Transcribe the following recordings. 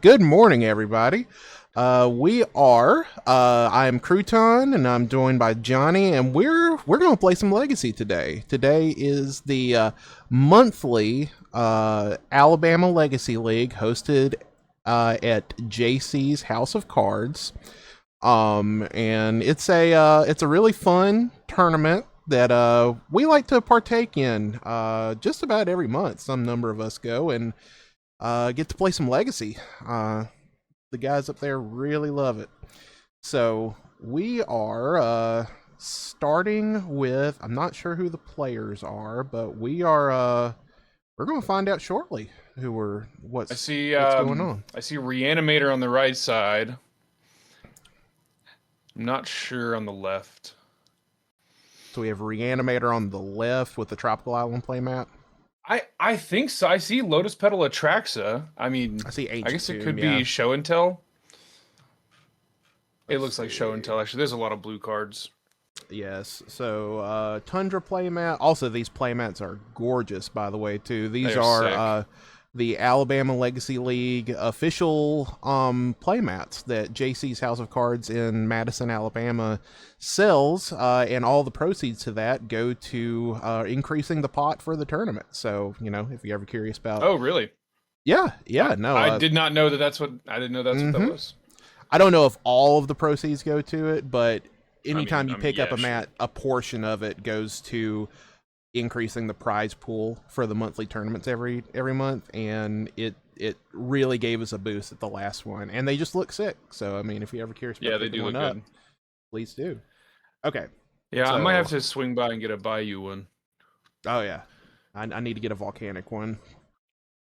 Good morning, everybody. I'm Crouton, and I'm joined by Johnny, and we're going to play some Legacy today. Today is the monthly Alabama Legacy League hosted at JC's House of Cards. And it's a really fun tournament that we like to partake in just about every month. Some number of us go and get to play some Legacy. The guys up there really love it. So we are starting with. I'm not sure who the players are, but we're going to find out shortly who we're I what's see what's going on. I see Reanimator on the right side. I'm not sure on the left. So we have Reanimator on the left with the Tropical Island playmat. I think so. I see Lotus Petal Atraxa. I mean, I see I Ancient guess it Tomb. could Yeah. be Show and Tell. It Let's looks like see. Show and Tell actually. There's a lot of blue cards. Yes. So Tundra playmat. Also, these playmats are gorgeous, by the way. Too. These They're are sick. the Alabama Legacy League official playmats that JC's House of Cards in Madison, Alabama, sells, and all the proceeds to that go to increasing the pot for the tournament. So if you're ever curious about, Oh, really? yeah, no, I did not know that that's what I didn't know that's what that mm-hmm. was. I don't know if all of the proceeds go to it, but anytime you pick up Yeah, a sure. mat, a portion of it goes to increasing the prize pool for the monthly tournaments every month, and it really gave us a boost at the last one, and they just look sick. So I mean, if you're ever curious Yeah, about they picking do one look up, good. please do. Okay, Yeah, I might have so to swing by and get a Bayou one. oh yeah, I need to get a volcanic one.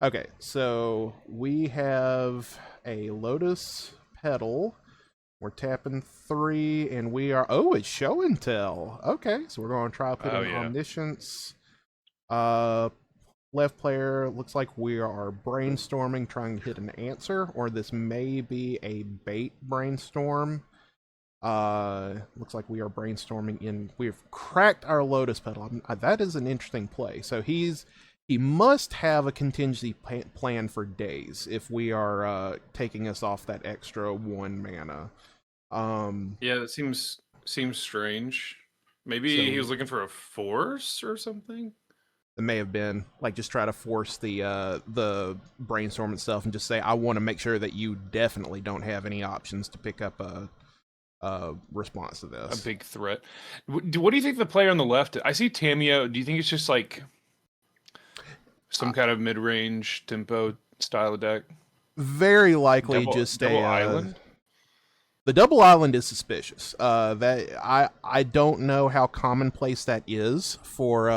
Okay, so we have a Lotus Petal. We're tapping 3, and we are. Oh, it's Show and Tell. Okay, so we're going to try Oh putting yeah. Omniscience. Uh, Left player looks like we are brainstorming, trying to hit an answer, or this may be a bait brainstorm. Looks like we are brainstorming in. We've cracked our Lotus Petal. That is an interesting play. So he must have a contingency plan for days if we are taking us off that extra 1 mana. Yeah, that seems strange. Maybe he So was looking for a force or something. it may have been like just try to force the brainstorm itself and just say I want to make sure that you definitely don't have any options to pick up a response to A this. big threat. What do you think the player on the left? I see Tamio. Do you think it's just like Uh, some kind of mid-range tempo style of deck? Very likely Double just double a island. the double island is suspicious. That I don't know how commonplace that is for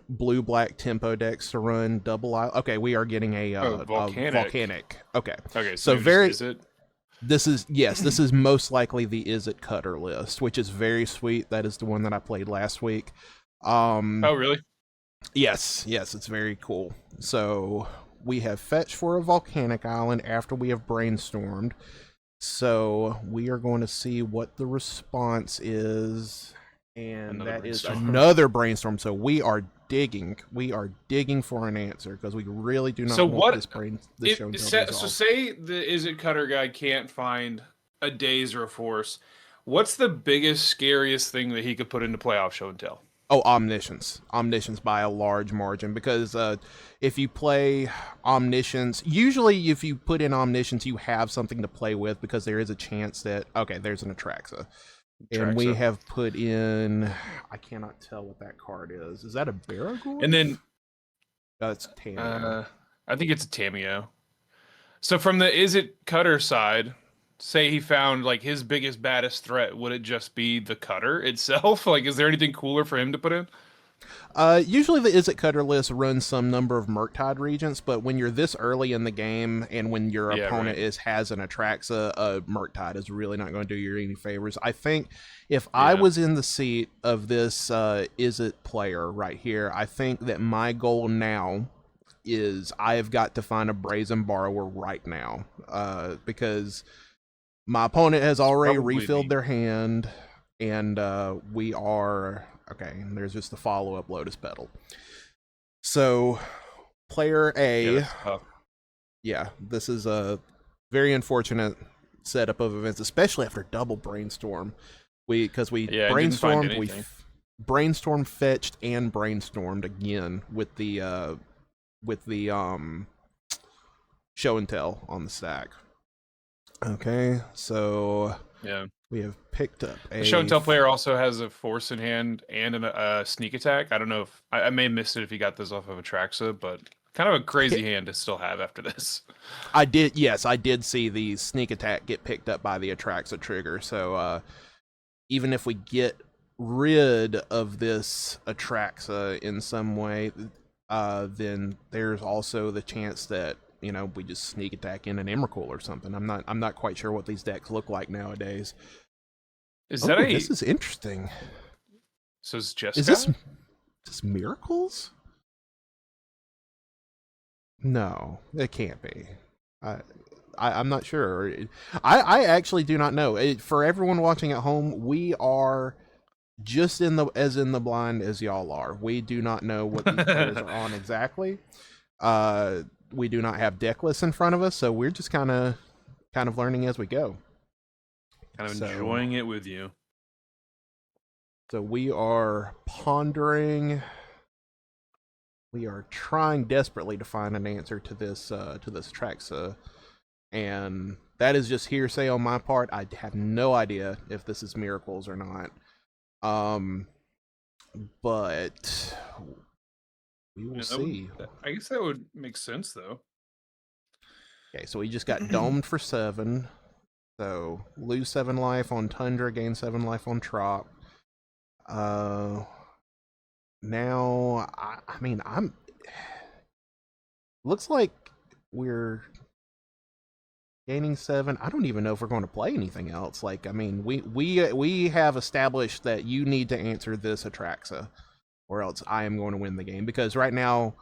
blue black tempo decks to run double island. Okay, we are getting Oh, a volcanic. volcanic. Okay, Okay, so so maybe just very is it? this is yes, this is most likely the Is It Cutter list, which is very sweet. That is the one that I played last week. Oh, really? Yes, it's very cool. So we have fetched for a volcanic island after we have brainstormed. So we are going to see what the response is, and Another that is brainstorm. another brainstorm. So we are digging for an answer because we really do not So want what? this show to So resolve. say the is it cutter guy can't find a daze or a force. What's the biggest, scariest thing that he could put into playoff show and tell? Oh, omniscience by a large margin. Because if you play omniscience, usually if you put in omniscience, you have something to play with because there is a chance that okay, there's an Atraxa, and we Traxa. have put in. I cannot tell what that card is. Is that a And Baragorn? then That's Tameo. uh I think it's a Tamio. So from the is it cutter side, say he found like his biggest baddest threat, would it just be the cutter itself? Like is there anything cooler for him to put in? Usually the Is It Cutter list runs some number of Murktide regents, but when you're this early in the game and when your Yeah, opponent right. has an Atraxa, Murktide is really not going to do you any favors. I think if I Yeah. was in the seat of this Is It player right here, I think that my goal now is I have got to find a Brazen Borrower right now because my opponent has It's already probably refilled me. their hand, and we are okay. And there's just the follow up Lotus Petal. So player Yeah, A, that's tough. Yeah, this is a very unfortunate setup of events, especially after double brainstorm. Because we Yeah, I didn't find brainstormed, anything. brainstorm fetched and brainstormed again with the show and tell on the stack. Okay, so Yeah. we have picked up The show and tell a player also has a force in hand and a sneak attack. I don't know if I may have missed it if he got this off of Atraxa, but kind of a crazy hand to still have after this. I did, yes, I did see the sneak attack get picked up by the Atraxa trigger. So even if we get rid of this Atraxa in some way, then there's also the chance that we just sneak attack in an Emrakul or something. I'm not quite sure what these decks look like nowadays. Is Oh, that a this is interesting. so is Is Jeskai? this Miracles? No, it can't be. I'm not sure. I actually do not know. For everyone watching at home, we are just in the blind as y'all are. We do not know what these players are on exactly. We do not have deck lists in front of us, so we're just kind of learning as we go. Kind of So- enjoying it with you. So we are pondering. We are trying desperately to find an answer to this Traxa, and that is just hearsay on my part. I have no idea if this is Miracles or not. But we will see. I guess that would make sense though. Okay, so we just got domed for 7. So lose 7 life on Tundra, gain 7 life on Trop. Now I mean looks like we're gaining 7. I don't even know if we're going to play anything else. Like, I mean, we have established that you need to answer this Atraxa, or else I am going to win the game. Because right now,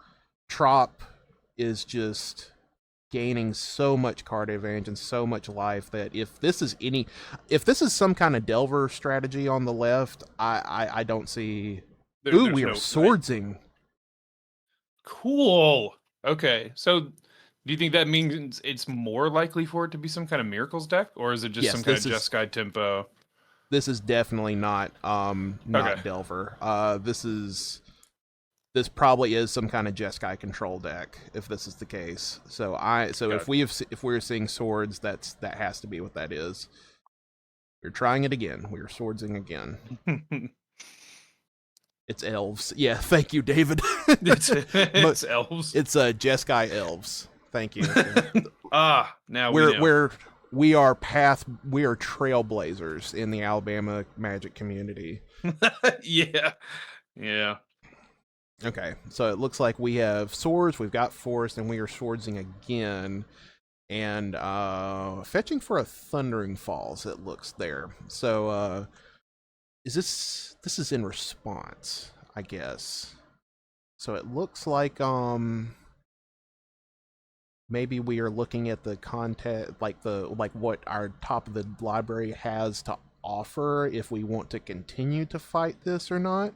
Trop is just gaining so much card advantage and so much life that if this is some kind of Delver strategy on the left, I don't see. Ooh, we are swordsing. Cool. Okay, so do you think that means it's more likely for it to be some kind of Miracles deck, or is it just Yes, some kind of this is- Jeskai tempo? This is definitely not Okay. Delver. This probably is some kind of Jeskai control deck if this is the case. So Okay. if we're seeing swords, that has to be what that is. We're trying it again. We are swordsing again. It's elves. Yeah, thank you, David. it's elves. It's Jeskai elves. Thank you. Now we are trailblazers in the Alabama Magic community. yeah. Okay, so it looks like we have swords, we've got forest, and we are swordsing again. And fetching for a Thundering Falls, it looks there. So this is in response, I guess. So it looks like maybe we are looking at the content, like what our top of the library has to offer, if we want to continue to fight this or not.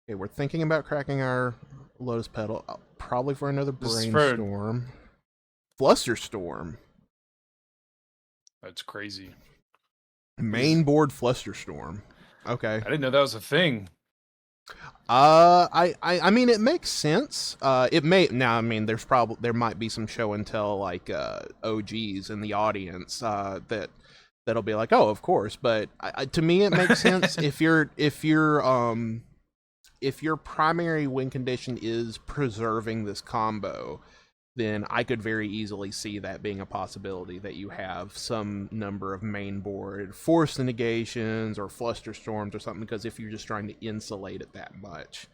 Okay, we're thinking about cracking our Lotus Petal, probably for another Brainstorm. Flusterstorm. That's crazy. Main board Flusterstorm. Okay. I didn't know that was a thing. I mean, it makes sense. It may now. I mean, there might be some show and tell like OGs in the audience that'll be like, oh, of course. But to me, it makes sense if your primary win condition is preserving this combo, then I could very easily see that being a possibility, that you have some number of main board force negations or flusterstorms or something, because if you're just trying to insulate it that much.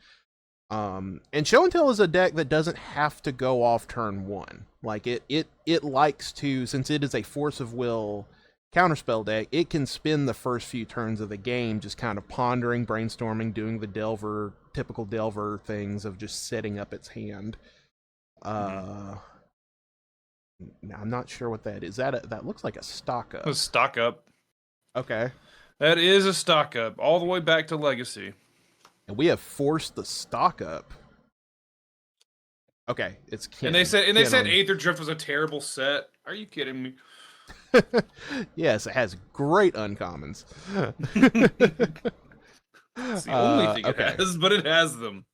And Show and Tell is a deck that doesn't have to go off turn 1. Like it likes to, since it is a Force of Will counterspell deck, it can spend the first few turns of the game just kind of pondering, brainstorming, doing the typical Delver things of just setting up its hand. Now I'm not sure what that is. That looks like a stock up. A stock up. Okay. That is a stock up, all the way back to Legacy. And we have forced the stock up. Okay, it's And Ken. they Ken said on. Aether Drift was a terrible set. Are you kidding me? Yes, it has great uncommons. It's the only thing it Okay. has, but it has them.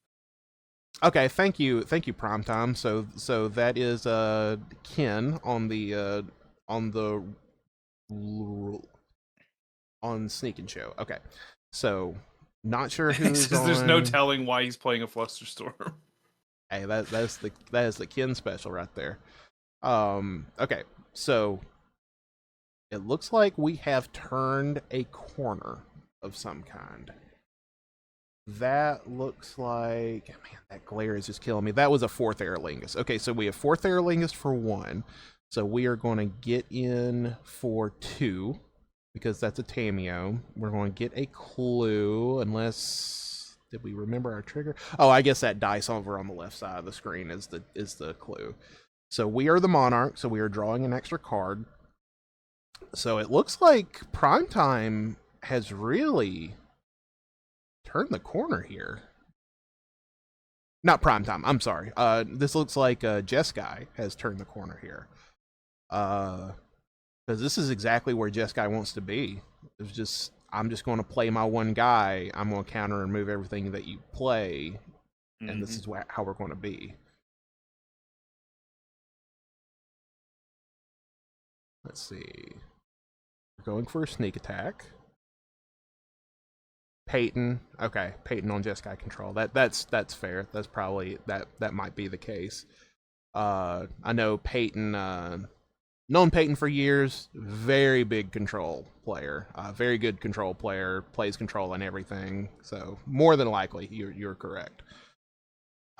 Okay, thank you, Primetime. So that is Ken on the on Sneak and Show. Okay, so not sure He who's says there's no on. telling why he's playing a Flusterstorm. Hey, that is the Ken special right there. Okay, so it looks like we have turned a corner of some kind. That looks like, man, that glare is just killing me. That was a fourth Aerolingus. Okay, so we have fourth Aerolingus for one. So we are going to get in for two because that's a Tameo. We're going to get a clue unless did we remember our trigger? Oh, I guess that dice over on the left side of the screen is the clue. So we are the Monarch, so we are drawing an extra card. So it looks like Primetime has really turned the corner here. Not Primetime, I'm sorry. This looks like Jeskai has turned the corner here. Because this is exactly where Jeskai wants to be. It's just I'm just going to play my one guy. I'm going to counter and move everything that you play, and this is how we're going to be. Let's see. We're going for a sneak attack. Peyton, okay, Peyton on Jeskai control. That's fair. That's probably that might be the case. I know Peyton, known Peyton for years. Very big control player. Very good control player. Plays control and everything. So more than likely, you're correct.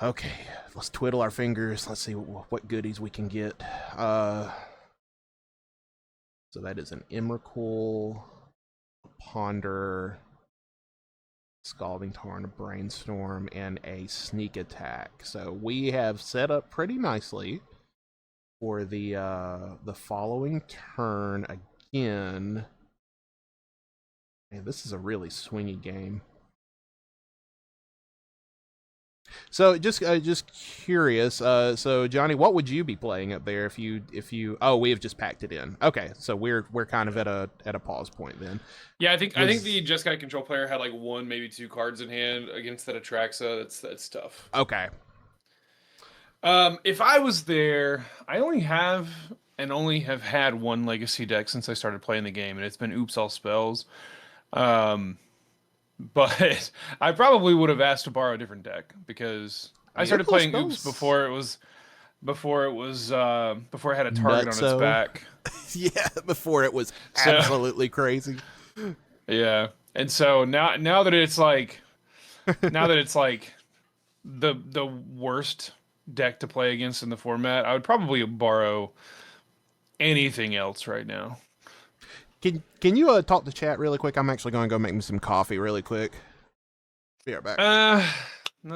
Okay, let's twiddle our fingers. Let's see what goodies we can get. So that is an Emrakul, a Ponder, Scalding Tarn, a Brainstorm, and a Sneak Attack. So we have set up pretty nicely for the following turn again. Man, this is a really swingy game. So just curious. So Johnny, what would you be playing up there if you? Oh, we have just packed it in. Okay, so we're kind of at a pause point then. Yeah, I think the Jeskai control player had like one, maybe two cards in hand against that Atraxa. That's tough. Okay. If I was there, I only have had one legacy deck since I started playing the game, and it's been Oops All Spells. But I probably would have asked to borrow a different deck because I started playing Oops before it had a target on its back. Yeah, before it was absolutely crazy. Yeah, and so now that it's like the worst deck to play against in the format, I would probably borrow anything else right now. Can you talk to chat really quick? I'm actually going to go make me some coffee really quick. Be right back. No. I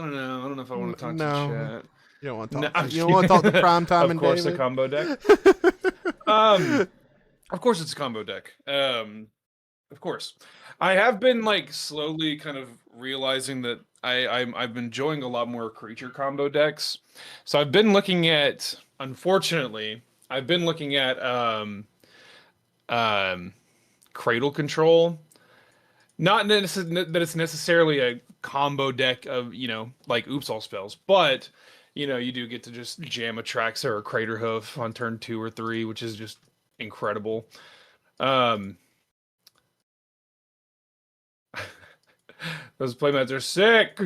don't know if I want to talk to chat. You don't want to talk. You don't want to talk to Primetime and David. Of course, a combo deck. Of course, it's a combo deck. Of course, I have been like slowly kind of realizing that I've been enjoying a lot more creature combo decks. So I've been looking at, unfortunately, Cradle Control. Not that it's necessarily a combo deck of, like Oops All Spells, but, you do get to just jam a Traxa or a Crater Hoof on turn 2 or 3, which is just incredible. Those playmats are sick.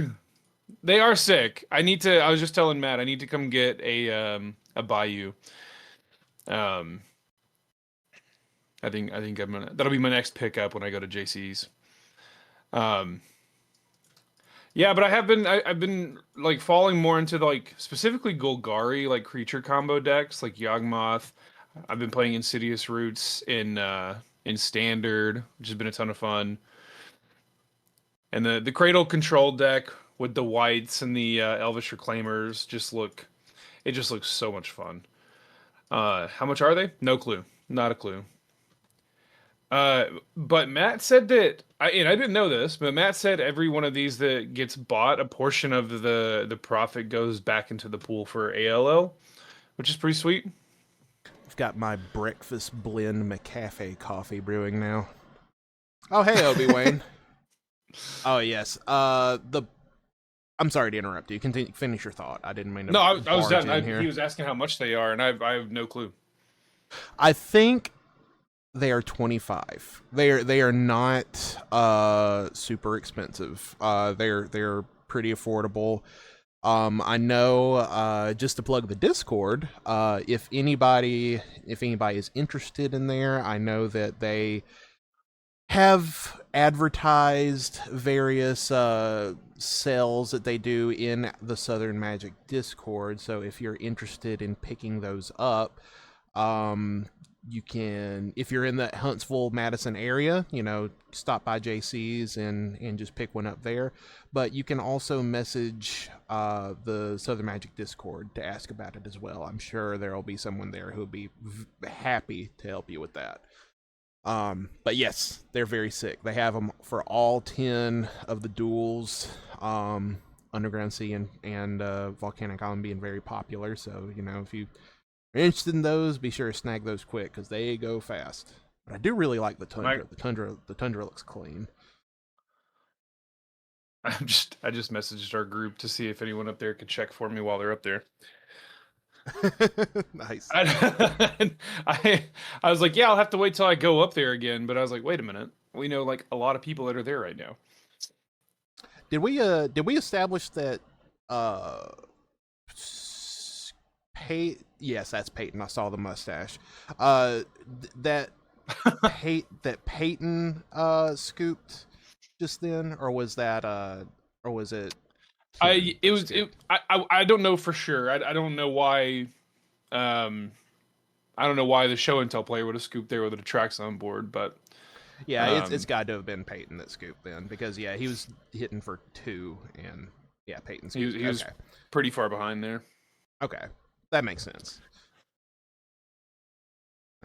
They are sick. I was just telling Matt, I need to come get a Bayou. I think that'll be my next pickup when I go to JC's. Yeah, but I've been like falling more into like specifically Golgari like creature combo decks like Yawgmoth. I've been playing Insidious Roots in Standard, which has been a ton of fun. And the Cradle Control deck with the whites and the Elvish Reclaimers just looks so much fun. How much are they? No clue. Not a clue. But Matt said that and I didn't know this, but Matt said every one of these that gets bought, a portion of the profit goes back into the pool for ALL, which is pretty sweet. I've got my breakfast blend McCafe coffee brewing now. Oh, hey, Obi-Wan. Oh, yes. I'm sorry to interrupt you. Continue, finish your thought. I didn't mean to No, I was barge done. in He here. was asking how much they are, and I have no clue. I think they are 25. They are not super expensive. They're pretty affordable. I know, just to plug the Discord, if anybody is interested in there, I know that they have advertised various sales that they do in the Southern Magic Discord. So if you're interested in picking those up, you can, if you're in the Huntsville, Madison area, stop by JC's and just pick one up there. But you can also message the Southern Magic Discord to ask about it as well. I'm sure there will be someone there who will be happy to help you with that. But yes, they're very sick. They have them for all 10 of the duels. Underground Sea and Volcanic Island being very popular. So, if you are interested in those, be sure to snag those quick because they go fast. But I do really like the Tundra. The Tundra looks clean. I just messaged our group to see if anyone up there could check for me while they're up there. Nice. I was like, yeah, I'll have to wait till I go up there again. But I was like, wait a minute, we know like a lot of people that are there right now. Did we establish that yes, that's Peyton. I saw the mustache. That Peyton scooped just then, or was it Tim It that was it. scooped? I don't know for sure. I don't know why. Um, I don't know why the show and tell player would have scooped there with the tracks on board, but Yeah, it's um, got to have been Peyton that scooped then because yeah, he was hitting for 2 and yeah, Peyton scooped. he was Okay. pretty far behind there. Okay. That makes sense.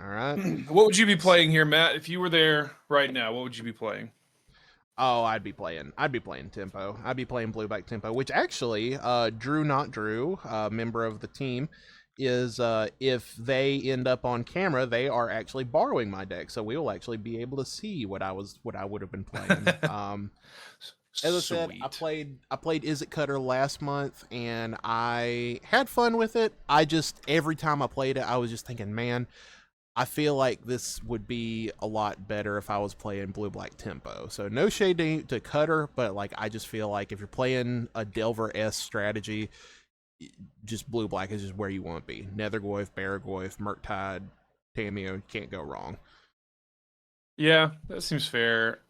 All right. What would you be playing here, Matt? If you were there right now, what would you be playing? Oh, I'd be playing Tempo. I'd be playing Blueback Tempo, which actually, Drew Not Drew, member of the team, is if they end up on camera, they are actually borrowing my deck, so we will actually be able to see what I would have been playing. As I said, I Sweet. played Is It Cutter last month, and I had fun with it. I just every time I played it, I was just thinking, man, I feel like this would be a lot better if I was playing Blue Black Tempo. So no shade to Cutter, but like I just feel like if you're playing a Delver S strategy, just Blue Black is just where you want to be. Nethergoyf, Baragoyf, Murktide, Tameo, can't go wrong. Yeah, that seems fair.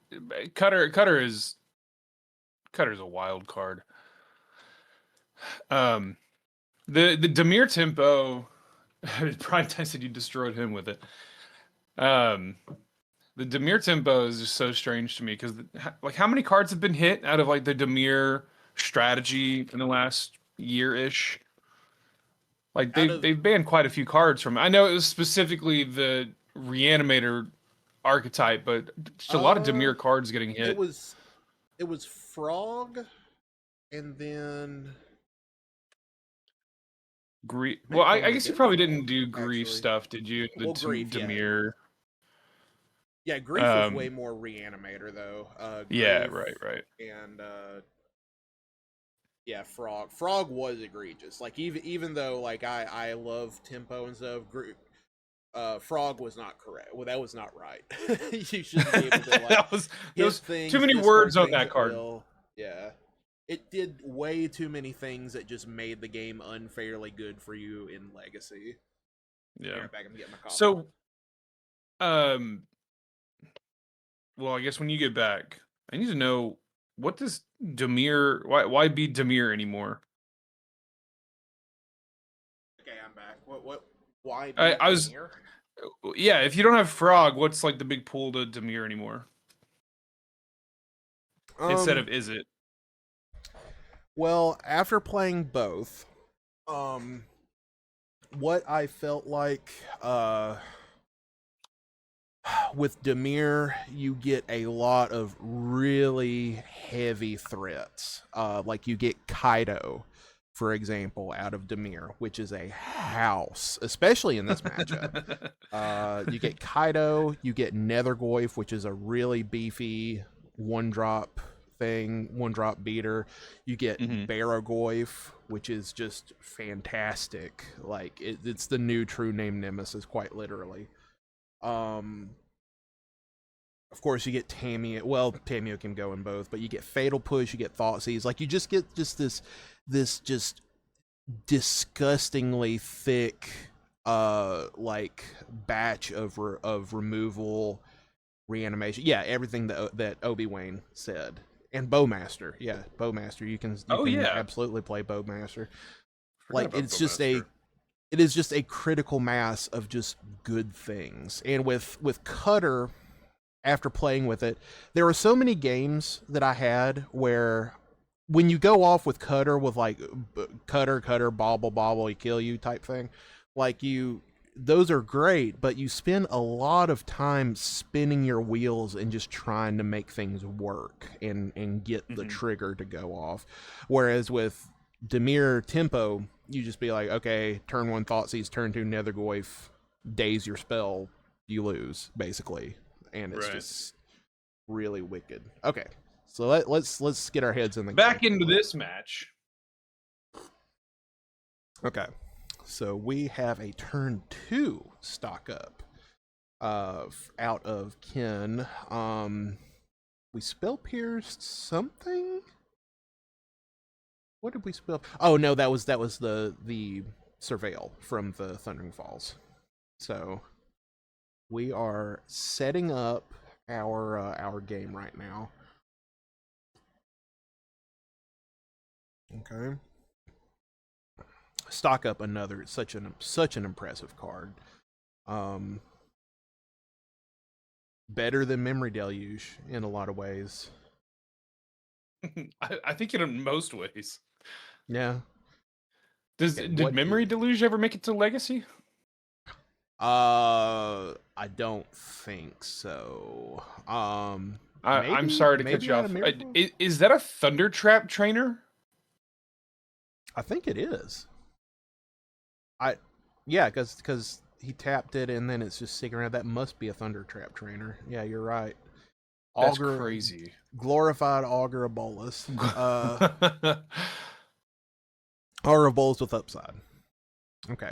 Cutter's a wild card. Um, the Demir tempo. Prime Time said you destroyed him with it. Um, the Demir tempo is just so strange to me because like how many cards have been hit out of like the Demir strategy in the last year ish? Like Out of they've banned quite a few cards from. I know it was specifically the Reanimator archetype, but just a lot of uh Demir cards getting it hit. was it was Frog and then Grief. may Well, have I gone guess you against probably didn't Frog, do grief actually. stuff, did you? The Well, Grief, yeah. Demir. Yeah, Grief was way Um. more Reanimator though. Yeah. Grief Right. Right. and yeah, Frog was egregious. Like even though like I love tempo and stuff, Frog was not correct. Well, that was not right. You shouldn't be able to like That was there hit was too things, many discard words on things that at card. will. Yeah, it did way too many things that just made the game unfairly good for you in Legacy. Be Yeah. right back. I'm getting my coffee. So, um, well, I guess when you get back, I need to know what does Demir. Why be Demir anymore? Okay, I'm back. What? Why I, beat I was Demir? yeah. If you don't have Frog, what's like the big pull to Demir anymore instead Um. of Is It? Well, after playing both, um, what I felt like, with Demir, you get a lot of really heavy threats. Like you get Kaido, for example, out of Demir, which is a house, especially in this matchup. You get Kaido, you get Nethergoyf, which is a really beefy one drop thing, one drop beater. You get Barragoyf, which is just fantastic. Like it's the new true name nemesis, quite literally. Of course, you get Tamio. Well, Tamio can go in both, but you get Fatal Push, you get Thoughtseize. Like you just get this just disgustingly thick like batch of removal, reanimation. Yeah, everything that Obi-Wan said. And Bowmaster. Yeah, Bowmaster. You can absolutely play Bowmaster. Like it is just a critical mass of just good things. And with Cutter, after playing with it, there were so many games that I had where when you go off with Cutter with like Cutter, bobble, he kill you type thing, like those are great, but you spend a lot of time spinning your wheels and just trying to make things work and get the trigger to go off. Whereas with Demir Tempo, you just be like, okay, turn 1 Thoughtseize, turn 2 Nethergoyf, daze your spell, you lose, basically. And it's just really wicked. Okay, so let's get our heads in the back into this match. Okay, so we have a turn 2 stock up out of Ken. We spell pierced something. What did we spell? Oh no, that was the surveil from the Thundering Falls. So we are setting up our game right now. Okay. Stock up another such an impressive card. Better than Memory Deluge in a lot of ways. I think in most ways. Yeah. Did Memory Deluge ever make it to Legacy? I don't think so. I'm sorry to cut you off. Is that a Thunder Trap trainer? I think it is. Because he tapped it and then it's just sticking around. That must be a Thunder Trap trainer. Yeah, you're right. That's crazy. Glorified Augur Abolus. Augur Abolus with upside. Okay.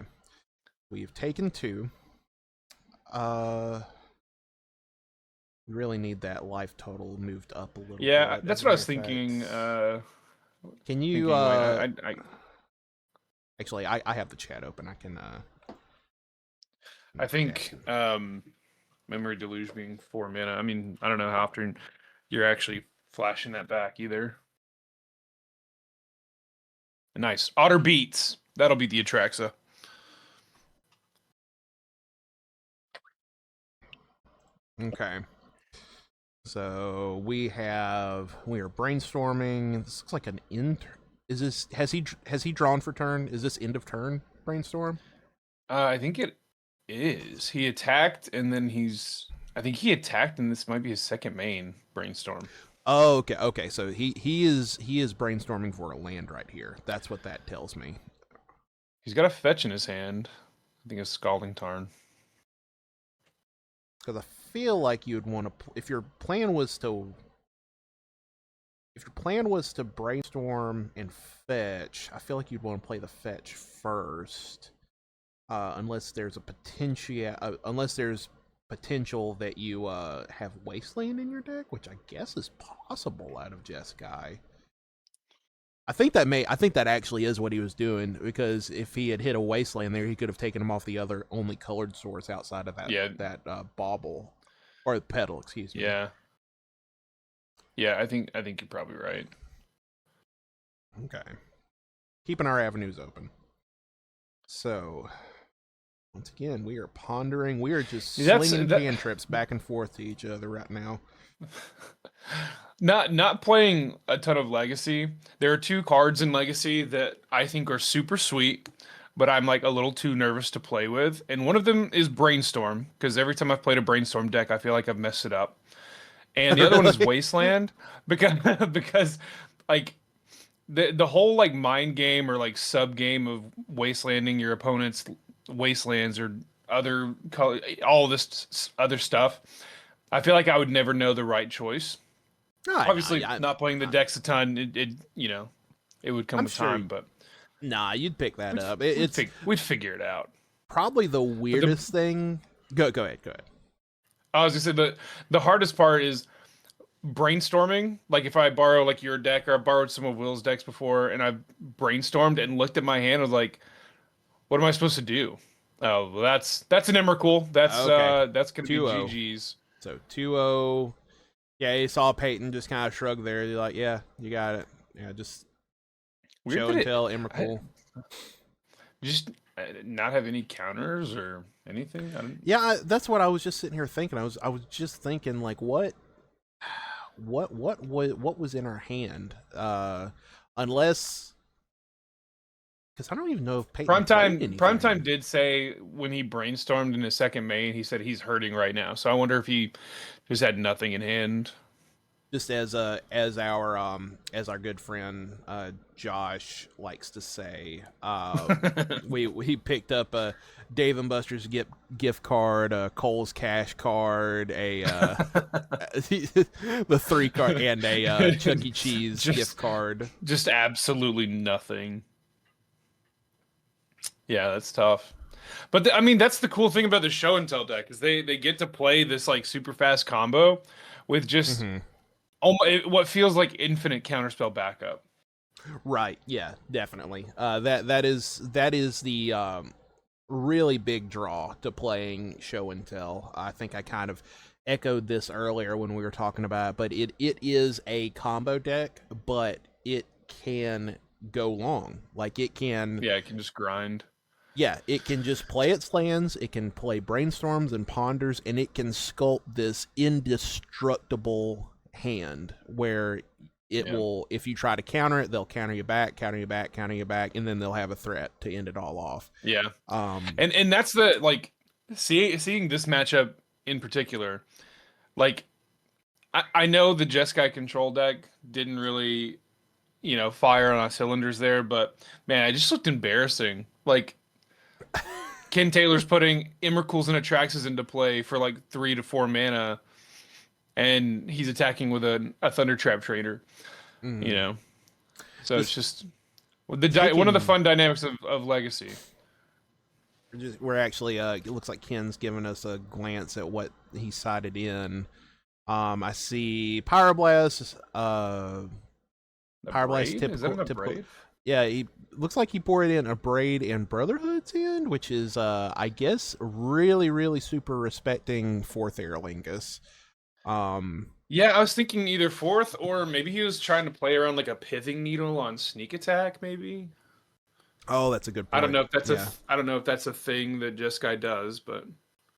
We've taken 2. We really need that life total moved up a little bit. Yeah, that's what I was thinking. Can you actually I have the chat open. I can I think Memory Deluge being 4 mana. I mean, I don't know how often you're actually flashing that back either. Nice. Otter Beats. That'll be the Atraxa. Okay. So we are brainstorming. This looks like an has he drawn for turn? Is this end of turn brainstorm? I think it is. He attacked and then I think he attacked and this might be his second main brainstorm. Oh, okay. So he is brainstorming for a land right here. That's what that tells me. He's got a fetch in his hand. I think it's Scalding Tarn. Because I feel like you'd want to, if your plan was to brainstorm and fetch, I feel like you'd want to play the fetch first, unless there's potential that you have Wasteland in your deck, which I guess is possible out of Jeskai. I think that actually is what he was doing, because if he had hit a Wasteland there, he could have taken him off the other only colored source outside of that bauble or pedal, excuse me. Yeah, I think you're probably right. Okay, keeping our avenues open. So once again, we are pondering. We are just slinging cantrips back and forth to each other right now. Not playing a ton of Legacy. There are 2 cards in Legacy that I think are super sweet. but I'm like a little too nervous to play with. And one of them is Brainstorm, because every time I've played a Brainstorm deck, I feel like I've messed it up. And the other one is Really? Wasteland, because because like the whole like mind game or like sub game of wastelanding your opponent's wastelands or all this other stuff. I feel like I would never know the right choice. No, Obviously, not playing the decks a ton, it would come I'm with sure. time, but Nah, you'd pick that up. It's we'd figure it out. probably the But the weirdest thing. Go ahead. Go ahead. I was gonna say the hardest part is brainstorming. Like if I borrow like your deck or I borrowed some of Will's decks before, and I've brainstormed and looked at my hand, I was like, "What am I supposed to do?" Oh, well, that's an Emrakul. Okay. That's gonna be 2-0. GG's. So 2-0. Yeah, you saw Peyton just kind of shrug there. You're like, yeah, you got it. Yeah, just Weird show that and it tell, Emrakul. just not have any counters or anything. I don't. Yeah, that's what I was just sitting here thinking. I was just thinking like, what was in our hand? Unless, because I don't even know if Peyton played anything. Primetime did say when he brainstormed in his second main, he said he's hurting right now. So I wonder if he just had nothing in hand. Just as our good friend Josh likes to say, we picked up a Dave and Buster's gift card, a Kohl's cash card, a the 3 card, and a Chuck E. Cheese gift card. Just absolutely nothing. Yeah, that's tough. But I mean, that's the cool thing about the show and tell deck is they get to play this like super fast combo with just what feels like infinite counterspell backup. Right. Yeah. Definitely. That is the really big draw to playing show and tell. I think I kind of echoed this earlier when we were talking about it, but it is a combo deck, but it can go long. Like it can. Yeah, it can just grind. Yeah, it can just play its lands, it can play brainstorms and ponders, and it can sculpt this indestructible hand where it will, if you try to counter it, they'll counter you back, and then they'll have a threat to end it all off. Yeah. And that's the like seeing this matchup in particular, like I know the Jeskai control deck didn't really, fire on our cylinders there, but man, it just looked embarrassing. Like Ken Taylor's putting Emrakuls and Atraxas into play for like 3 to 4 mana, and he's attacking with a Thunder Trap Trader. So it's just one of the fun dynamics of Legacy. We're actually it looks like Ken's giving us a glance at what he sided in. I see Pyroblast. Pyroblast typical. Is that an Abrade? Yeah, he looks like he poured in Abrade and Brotherhood's End, which is I guess really, really super respecting 4th Aerlingus. Yeah, I was thinking either 4th or maybe he was trying to play around like a Pithing Needle on sneak attack, maybe. Oh, that's a good point. I don't know if that's a thing that Jeskai does, but